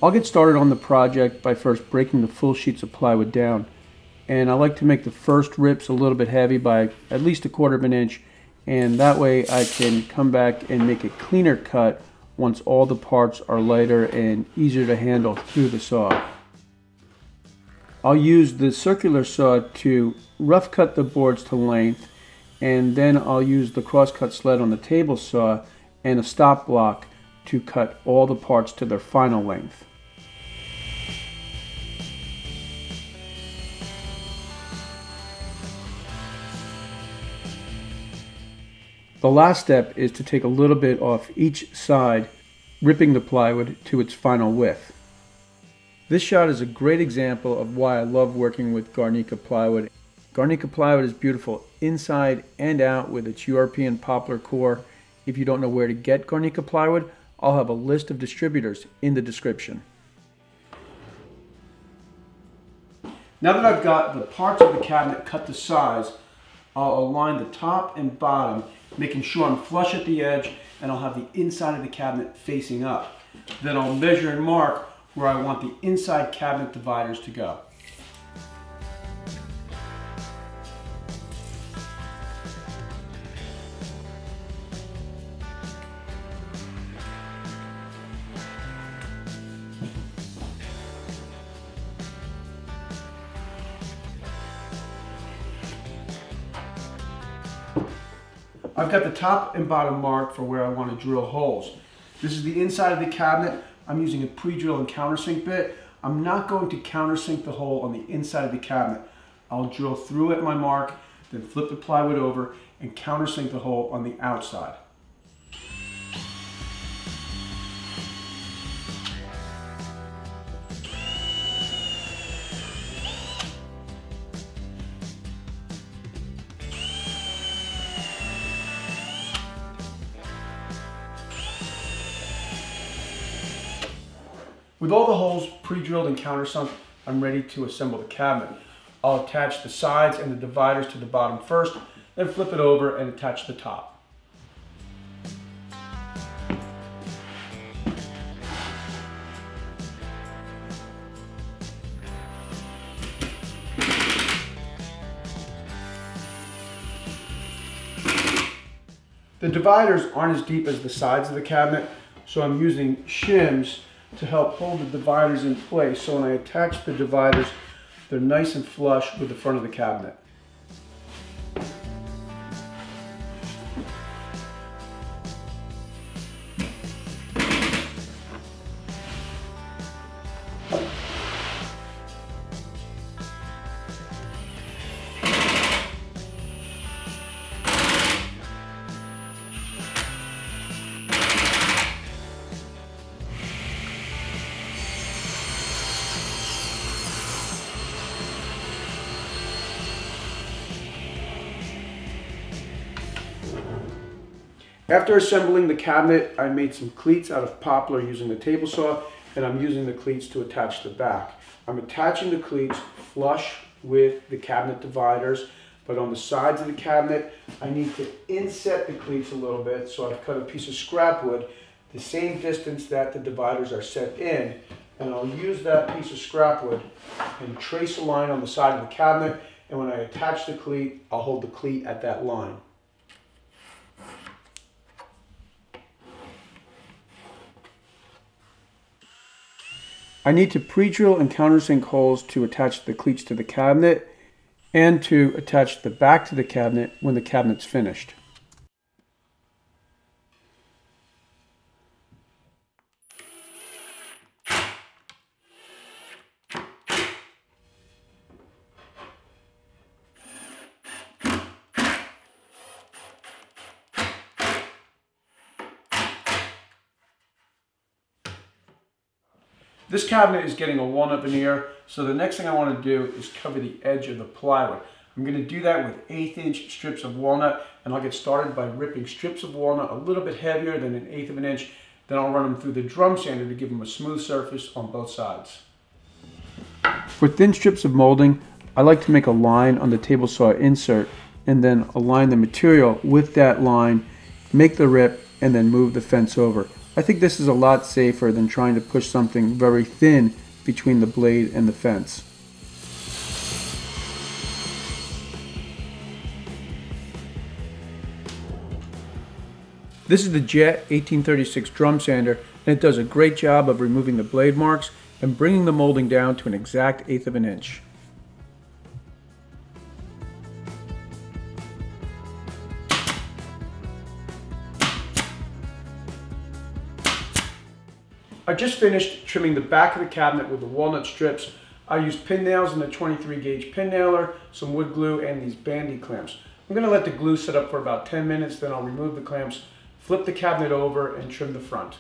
I'll get started on the project by first breaking the full sheets of plywood down. And I like to make the first rips a little bit heavy by at least 1/4 inch, and that way I can come back and make a cleaner cut once all the parts are lighter and easier to handle through the saw. I'll use the circular saw to rough cut the boards to length, and then I'll use the crosscut sled on the table saw and a stop block to cut all the parts to their final length. The last step is to take a little bit off each side, ripping the plywood to its final width. This shot is a great example of why I love working with Garnica plywood. Garnica plywood is beautiful inside and out with its European poplar core. If you don't know where to get Garnica plywood, I'll have a list of distributors in the description. Now that I've got the parts of the cabinet cut to size, I'll align the top and bottom, making sure I'm flush at the edge, and I'll have the inside of the cabinet facing up. Then I'll measure and mark where I want the inside cabinet dividers to go. I've got the top and bottom marked for where I want to drill holes. This is the inside of the cabinet. I'm using a pre-drill and countersink bit. I'm not going to countersink the hole on the inside of the cabinet. I'll drill through at my mark, then flip the plywood over and countersink the hole on the outside. With all the holes pre-drilled and countersunk, I'm ready to assemble the cabinet. I'll attach the sides and the dividers to the bottom first, then flip it over and attach the top. The dividers aren't as deep as the sides of the cabinet, so I'm using shims to help hold the dividers in place, so when I attach the dividers, they're nice and flush with the front of the cabinet. After assembling the cabinet, I made some cleats out of poplar using the table saw, and I'm using the cleats to attach the back. I'm attaching the cleats flush with the cabinet dividers, but on the sides of the cabinet, I need to inset the cleats a little bit, so I've cut a piece of scrap wood the same distance that the dividers are set in, and I'll use that piece of scrap wood and trace a line on the side of the cabinet, and when I attach the cleat, I'll hold the cleat at that line. I need to pre-drill and countersink holes to attach the cleats to the cabinet and to attach the back to the cabinet when the cabinet's finished. This cabinet is getting a walnut veneer, so the next thing I want to do is cover the edge of the plywood. I'm going to do that with 1/8 inch strips of walnut, and I'll get started by ripping strips of walnut a little bit heavier than 1/8 inch. Then I'll run them through the drum sander to give them a smooth surface on both sides. For thin strips of molding, I like to make a line on the table saw insert and then align the material with that line, make the rip, and then move the fence over. I think this is a lot safer than trying to push something very thin between the blade and the fence. This is the Jet 1836 drum sander, and it does a great job of removing the blade marks and bringing the molding down to an exact 1/8 of an inch. I just finished trimming the back of the cabinet with the walnut strips. I used pin nails and a 23 gauge pin nailer, some wood glue, and these bandy clamps. I'm going to let the glue set up for about 10 minutes, then I'll remove the clamps, flip the cabinet over, and trim the front.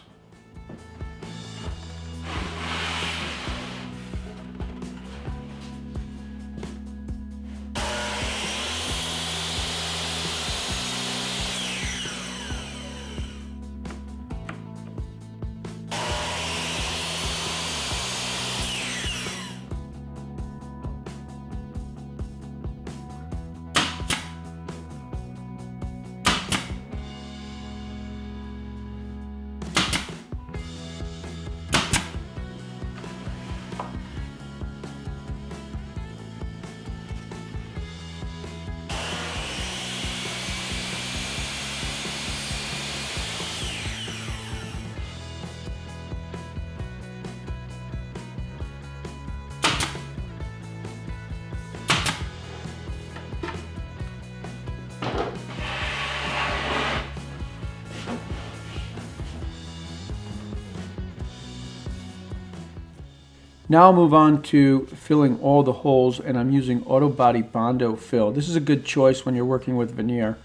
Now I'll move on to filling all the holes, and I'm using Auto Body Bondo fill. This is a good choice when you're working with veneer.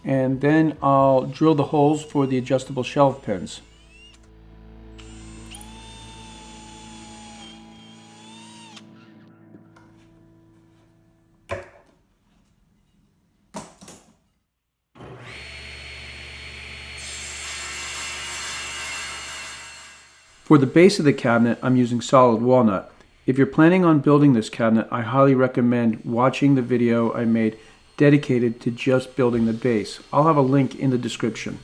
And then I'll drill the holes for the adjustable shelf pins. For the base of the cabinet, I'm using solid walnut. If you're planning on building this cabinet, I highly recommend watching the video I made dedicated to just building the base. I'll have a link in the description.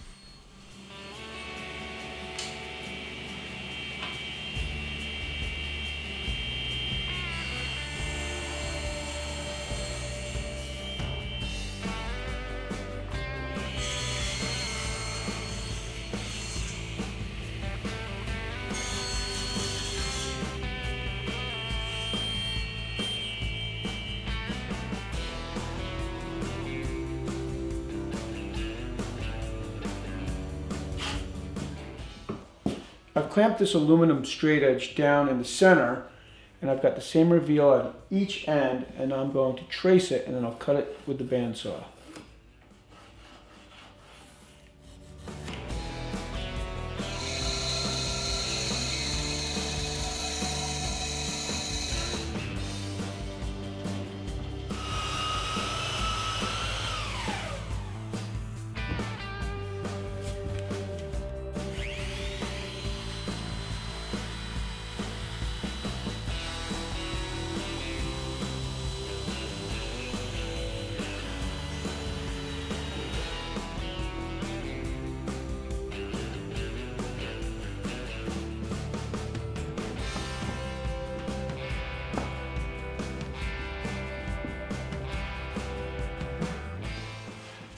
I've clamped this aluminum straight edge down in the center, and I've got the same reveal on each end, and I'm going to trace it, and then I'll cut it with the bandsaw.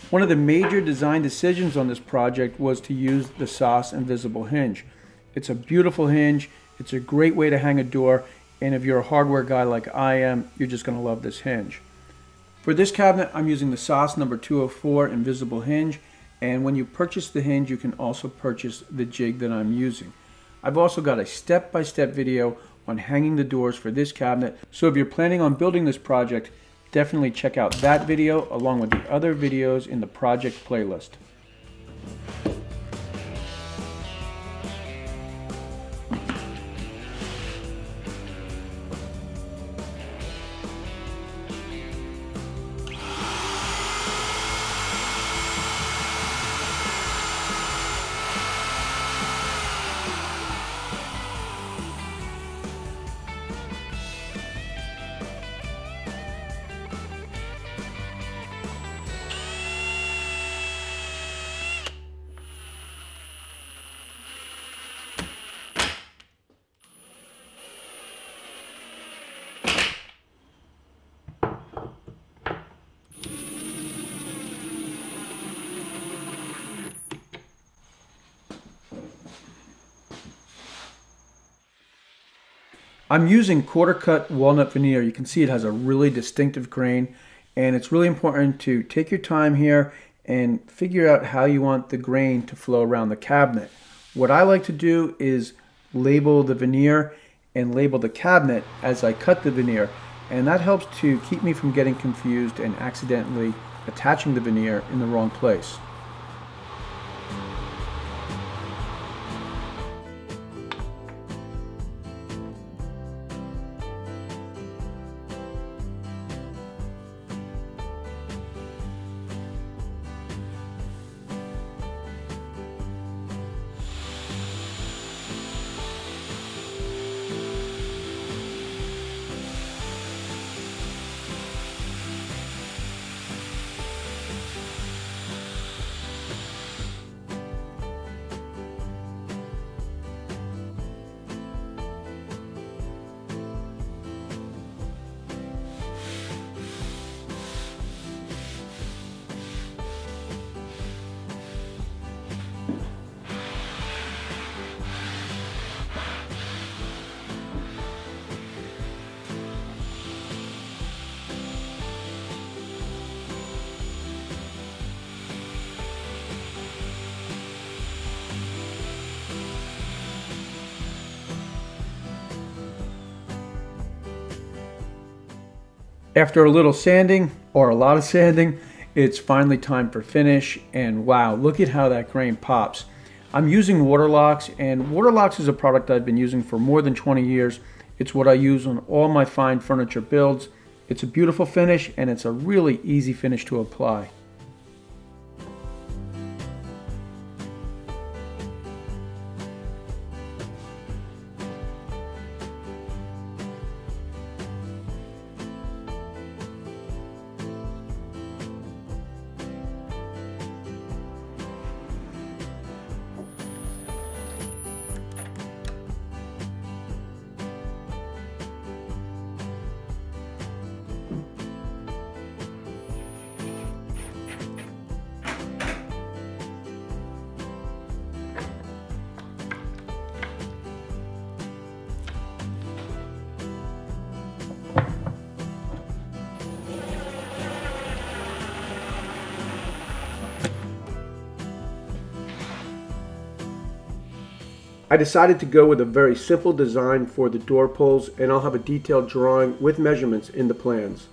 One of the major design decisions on this project was to use the SOS invisible hinge. It's a beautiful hinge, it's a great way to hang a door, and if you're a hardware guy like I am, you're just going to love this hinge. For this cabinet, I'm using the SOS number 204 invisible hinge, and when you purchase the hinge, you can also purchase the jig that I'm using. I've also got a step-by-step video on hanging the doors for this cabinet, so if you're planning on building this project, definitely check out that video along with the other videos in the project playlist. I'm using quarter cut walnut veneer. You can see it has a really distinctive grain, and it's really important to take your time here and figure out how you want the grain to flow around the cabinet. What I like to do is label the veneer and label the cabinet as I cut the veneer, and that helps to keep me from getting confused and accidentally attaching the veneer in the wrong place. After a little sanding, or a lot of sanding, it's finally time for finish, and wow, look at how that grain pops. I'm using Waterlocks, and Waterlocks is a product I've been using for more than 20 years. It's what I use on all my fine furniture builds. It's a beautiful finish, and it's a really easy finish to apply. I decided to go with a very simple design for the door pulls, and I'll have a detailed drawing with measurements in the plans.